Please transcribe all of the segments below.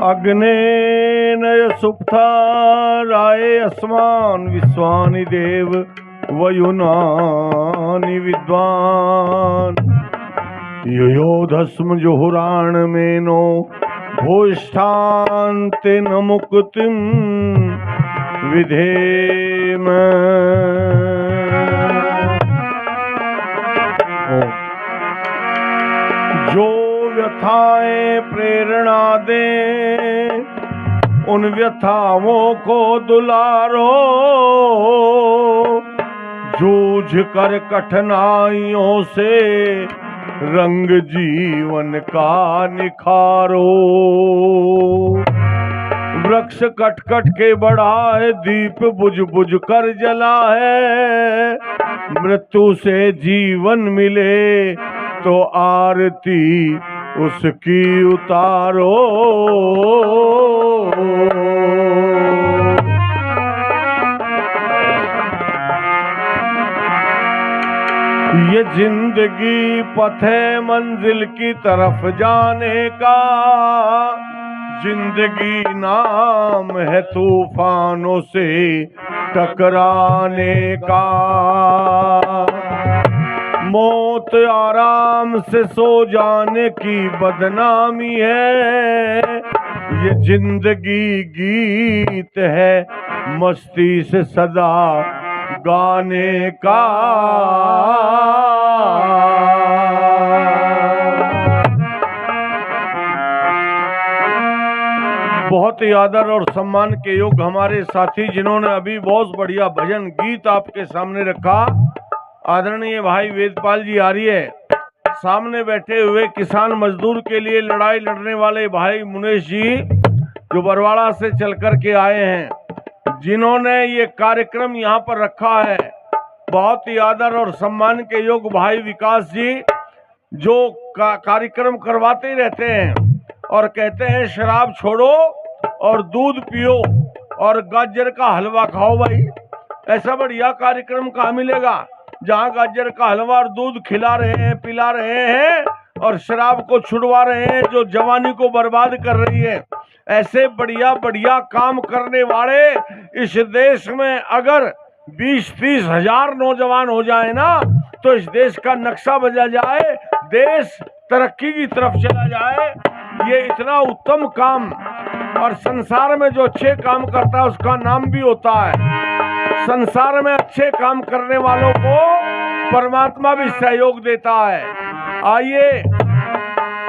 अग्नेन सुप्ता राये अस्मान विश्वानि देव वयुनानि विद्वान योधस्म जुहुराण मेनो भूष्ठान्ते न मुक्तिम विधेम। जो व्यथाएं प्रेरणा दे उन व्यथाओं को दुलारो, जूझ कर कठिनाइयों से रंग जीवन का निखारो। वृक्ष कट कट के बढ़ा है, दीप बुझ बुझ कर जला है। मृत्यु से जीवन मिले तो आरती उसकी उतारो। ये जिंदगी पथ है मंजिल की तरफ जाने का, जिंदगी नाम है तूफानों से टकराने का। मौत आराम से सो जाने की बदनामी है, ये जिंदगी गीत है मस्ती से सदा गाने का। बहुत ही आदर और सम्मान के योग्य हमारे साथी जिन्होंने अभी बहुत बढ़िया भजन गीत आपके सामने रखा, आदरणीय भाई वेदपाल जी आर्य, सामने बैठे हुए किसान मजदूर के लिए लड़ाई लड़ने वाले भाई मुनेश जी जो बरवाड़ा से चल कर के आए हैं, जिन्होंने ये कार्यक्रम यहाँ पर रखा है। बहुत ही आदर और सम्मान के योग्य भाई विकास जी जो कार्यक्रम करवाते रहते हैं और कहते हैं शराब छोड़ो और दूध पियो और गाजर का हलवा खाओ। भाई ऐसा बढ़िया कार्यक्रम कहाँ मिलेगा जहाँ गाजर का हलवा और दूध खिला रहे हैं, पिला रहे हैं और शराब को छुड़वा रहे हैं जो जवानी को बर्बाद कर रही है। ऐसे बढ़िया बढ़िया काम करने वाले इस देश में अगर 20-30 हजार नौजवान हो जाए ना तो इस देश का नक्शा बदल जाए, देश तरक्की की तरफ चला जाए। ये इतना उत्तम काम, और संसार में जो अच्छे काम करता है उसका नाम भी होता है। संसार में अच्छे काम करने वालों को परमात्मा भी सहयोग देता है। आइए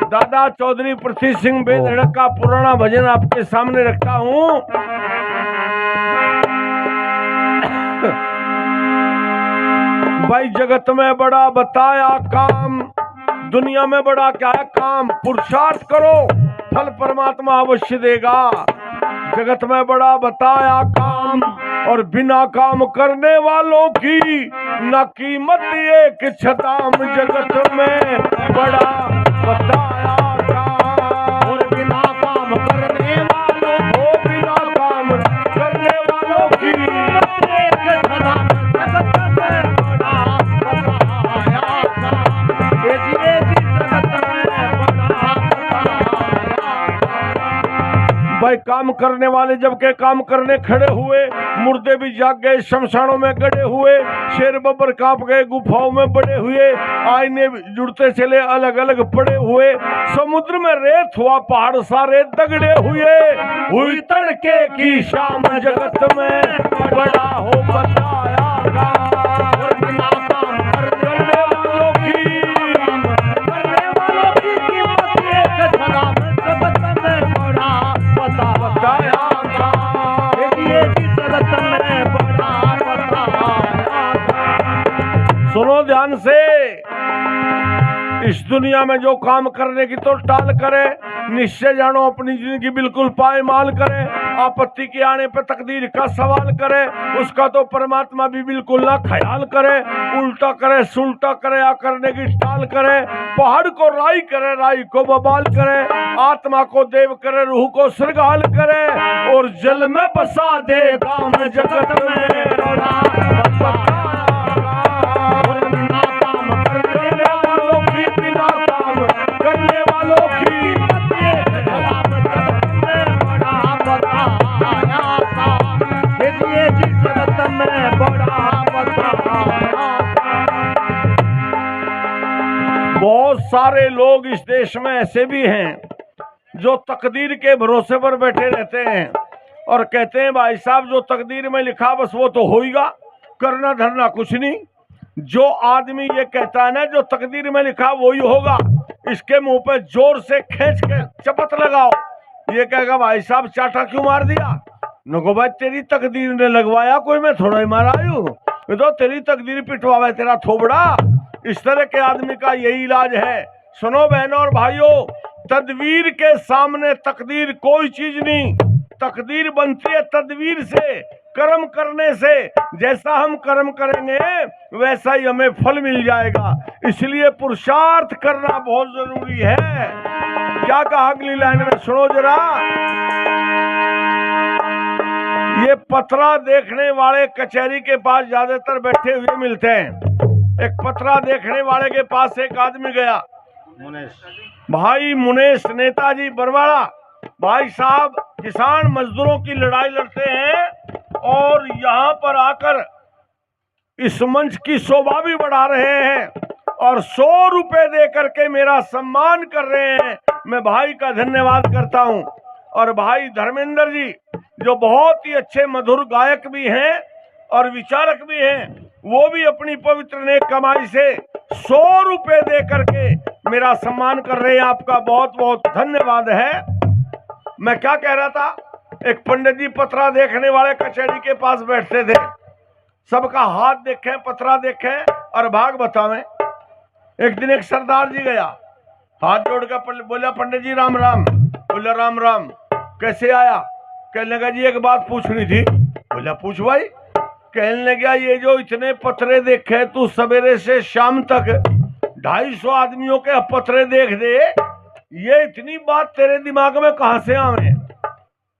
दादा चौधरी पृथ्वी सिंह बेधड़क का पुराना भजन आपके सामने रखता हूँ। भाई जगत में बड़ा बताया काम, दुनिया में बड़ा क्या है काम, पुरुषार्थ करो फल परमात्मा अवश्य देगा। जगत में बड़ा बताया काम और बिना काम करने वालों की न कीमत एक छताम। जगत में बड़ा बताया काम और बिना काम करने वालों को, बिना काम करने वालों की एक छताम। जगत में बड़ा बताया काम, भाई काम करने वाले जब के काम करने खड़े हुए, मुर्दे भी जाग गए शमशानों में गड़े हुए, शेर बब्बर कांप गए गुफाओं में बड़े हुए, आईने जुड़ते चले अलग अलग पड़े हुए, समुद्र में रेत हुआ पहाड़ सारे दगड़े हुए, हुई तड़के की शाम जगत में बड़ा हो बताया सुनो ध्यान से, इस दुनिया में जो काम करने की तो टाल करे, निश्चय जानो अपनी जिंदगी बिल्कुल पायमाल करे। आपत्ति के आने पर तकदीर का सवाल करे, उसका तो परमात्मा भी बिल्कुल ना ख्याल करे। उल्टा करे सुल्टा करे, या करने की टाल करे, पहाड़ को राई करे राई को बबाल करे, आत्मा को देव करे रूह को श्रृंगाल करे, और जल में बसा दे काम जगत में। सारे लोग इस देश में ऐसे भी हैं जो तकदीर के भरोसे पर बैठे रहते हैं और कहते हैं भाई साहब जो तकदीर में लिखा बस वो तो होएगा, करना धरना कुछ नहीं। जो आदमी ये कहता है ना जो तकदीर में लिखा वही होगा, इसके मुंह पे जोर से खींच के चपत लगाओ, ये कहेगा भाई साहब चाटा क्यों मार दिया। नको भाई तेरी तकदीर ने लगवाया, कोई मैं थोड़ा ही मारा हूं, तो तेरी तकदीर पिटवावे तेरा थोबड़ा। इस तरह के आदमी का यही इलाज है। सुनो बहनों और भाइयों, तदवीर के सामने तकदीर कोई चीज नहीं। तकदीर बनती है तदवीर से, कर्म करने से। जैसा हम कर्म करेंगे वैसा ही हमें फल मिल जाएगा, इसलिए पुरुषार्थ करना बहुत जरूरी है। क्या कहा अगली लाइन में, सुनो जरा। ये पतरा देखने वाले कचहरी के पास ज्यादातर बैठे हुए मिलते हैं। एक पतरा देखने वाले के पास एक आदमी गया, भाई मुनेश नेताजी बरवाड़ा भाई साहब किसान मजदूरों की लड़ाई लड़ते हैं और यहाँ पर आकर इस मंच की शोभा भी बढ़ा रहे हैं और 100 रुपए दे करके मेरा सम्मान कर रहे हैं। मैं भाई का धन्यवाद करता हूँ। और भाई धर्मेंद्र जी जो बहुत ही अच्छे मधुर गायक भी हैं और विचारक भी हैं, वो भी अपनी पवित्र नेक कमाई से 100 रुपए दे करके मेरा सम्मान कर रहे हैं। आपका बहुत बहुत धन्यवाद है। मैं क्या कह रहा था, एक पंडित जी पतरा देखने वाले कचहरी के पास बैठते थे, सबका हाथ देखें पतरा देखें और भाग बतावें। एक दिन एक सरदार जी गया, हाथ जोड़कर बोला पंडित जी राम राम। बोला राम राम, कैसे आया। कहने लगा जी एक बात पूछनी थी। बोला पूछ भाई। कहने लगा ये जो इतने पतरे देखे तू सवेरे से शाम तक 250 आदमियों के पतरे देख दे, ये इतनी बात तेरे दिमाग में कहां से आवे।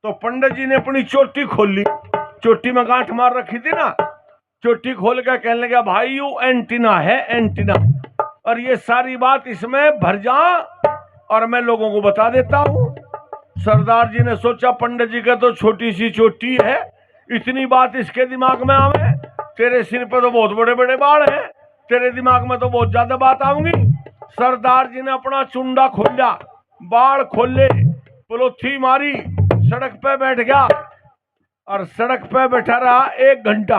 तो पंडित जी ने अपनी चोटी खोल ली, चोटी में गांठ मार रखी थी ना, चोटी खोल कर कहने लगा भाई यू एंटीना है एंटीना, और ये सारी बात इसमें भर जा और मैं लोगों को बता देता हूँ। सरदार जी ने सोचा पंडित जी का तो छोटी सी चोटी है, इतनी बात इसके दिमाग में आवे, तेरे सिर पे तो बहुत बड़े बड़े बाल हैं, तेरे दिमाग में तो बहुत ज्यादा बात आऊंगी। सरदार जी ने अपना चुंडा खोला, बाल खोले, पलोथी मारी, सड़क पे बैठ गया और सड़क पे बैठा रहा 1 घंटा।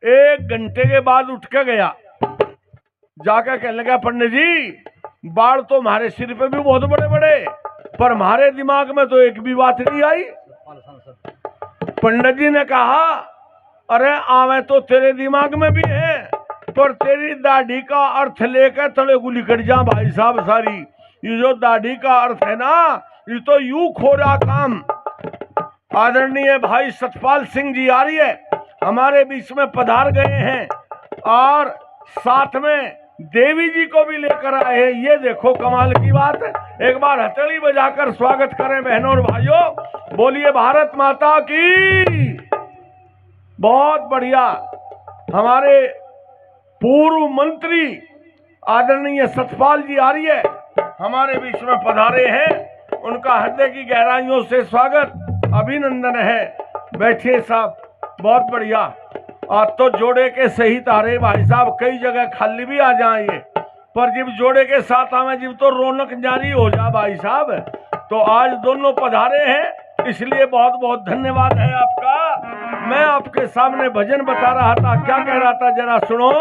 1 घंटे के बाद उठ के गया, जाकर कहने लगा पंडित जी बाल तो हमारे सिर पे भी बहुत बड़े बड़े, पर हमारे दिमाग में तो एक भी बात नहीं आई। पंडित जी ने कहा अरे आवे तो तेरे दिमाग में भी है, पर तेरी दाढ़ी का अर्थ लेकर तले को लिकट जा भाई साहब सारी। ये जो दाढ़ी का अर्थ है ना, ये तो यू खोरा काम। आदरणीय भाई सतपाल सिंह जी आ रही है, हमारे बीच में पधार गए हैं और साथ में देवी जी को भी लेकर आए हैं। ये देखो कमाल की बात है। एक बार हथेली बजाकर स्वागत करें बहनों और भाइयों, बोलिए भारत माता की। बहुत बढ़िया। हमारे पूर्व मंत्री आदरणीय सतपाल जी आ रही है, हमारे बीच में पधारे हैं, उनका हृदय की गहराइयों से स्वागत अभिनंदन है। बैठिए साहब, बहुत बढ़िया। आज तो जोड़े के सही तारे भाई साहब, कई जगह खाली भी आ जाएंगे, पर जब जोड़े के साथ आवे जब तो रौनक जारी हो जा भाई साहब। तो आज दोनों पधारे हैं, इसलिए बहुत बहुत धन्यवाद है आपका। मैं आपके सामने भजन बता रहा था, क्या कह रहा था जरा सुनो।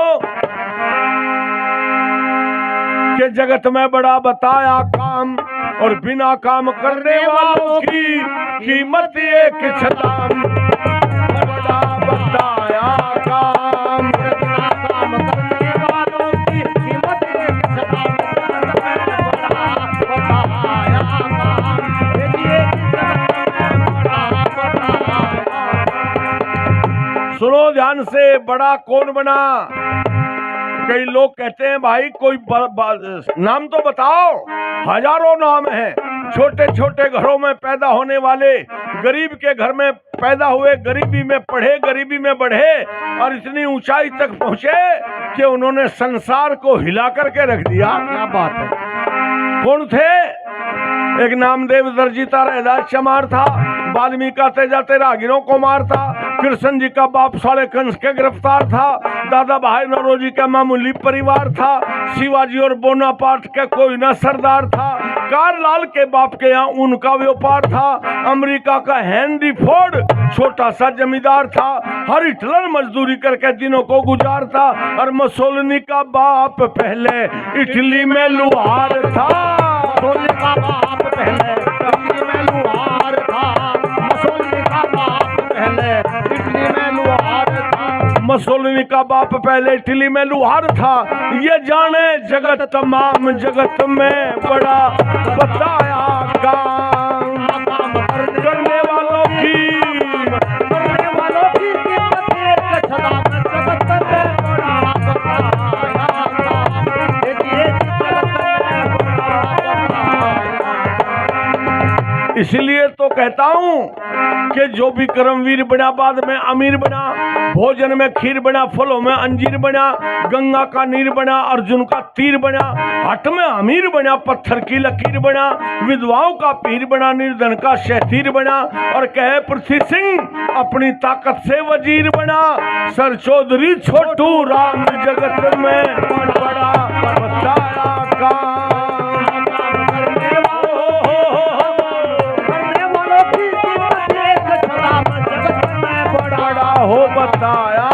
कि जगत में बड़ा बताया काम और बिना काम करने वालों की कीमत एक छलाम। बड़ा बताया काम बिना काम करने वालों की कीमत एक छलाम। बड़ा बताया काम सुनो ध्यान से, बड़ा कौन बना। कई लोग कहते हैं भाई कोई नाम तो बताओ, हजारों नाम हैं। छोटे छोटे घरों में पैदा होने वाले, गरीब के घर में पैदा हुए, गरीबी में पढ़े, गरीबी में बढ़े और इतनी ऊंचाई तक पहुंचे कि उन्होंने संसार को हिला करके रख दिया। क्या बात है। कौन थे? एक नामदेव दर्जी था, रैदास चमार था, वाल्मीकि तेजा तेरा गिरों को मारता, कृष्ण जी का बाप साले कंस के गिरफ्तार था। दादा भाई नौरोजी का मामूली परिवार था। शिवाजी और बोनापार्ट के कोई ना सरदार था। कारलाल के बाप के यहाँ उनका व्यापार था। अमेरिका का हेनरी फोर्ड छोटा सा जमींदार था। हर हिटलर मजदूरी करके दिनों को गुजारता। और मुसोलिनी का बाप पहले इटली में लुहार था। मुसोलिनी का बाप पहले इटली में लुहार था। मुसोलिनी का बाप पहले इटली में लुहार था। मुसोलिनी का बाप पहले इटली में लुहार था। ये जाने जगत तमाम जगत में बड़ा बताया काम करने वालों की एक सदा में जगत में बड़ा बताया काम। देखिए जगत में बड़ा बताया। इसलिए तो कहता हूँ कि जो भी कर्मवीर बना बाद में अमीर बना। भोजन में खीर बना, फलों में अंजीर बना, गंगा का नीर बना, अर्जुन का तीर बना, हट में अमीर बना, पत्थर की लकीर बना, विधवाओं का पीर बना, निर्धन का शहतीर बना। और कहे पृथ्वी सिंह अपनी ताकत से वजीर बना। सर चौधरी छोटू राम जगत में बड़ा बताया काम। हो बताया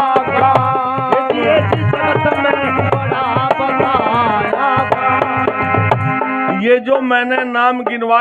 ये जो मैंने नाम गिनवाए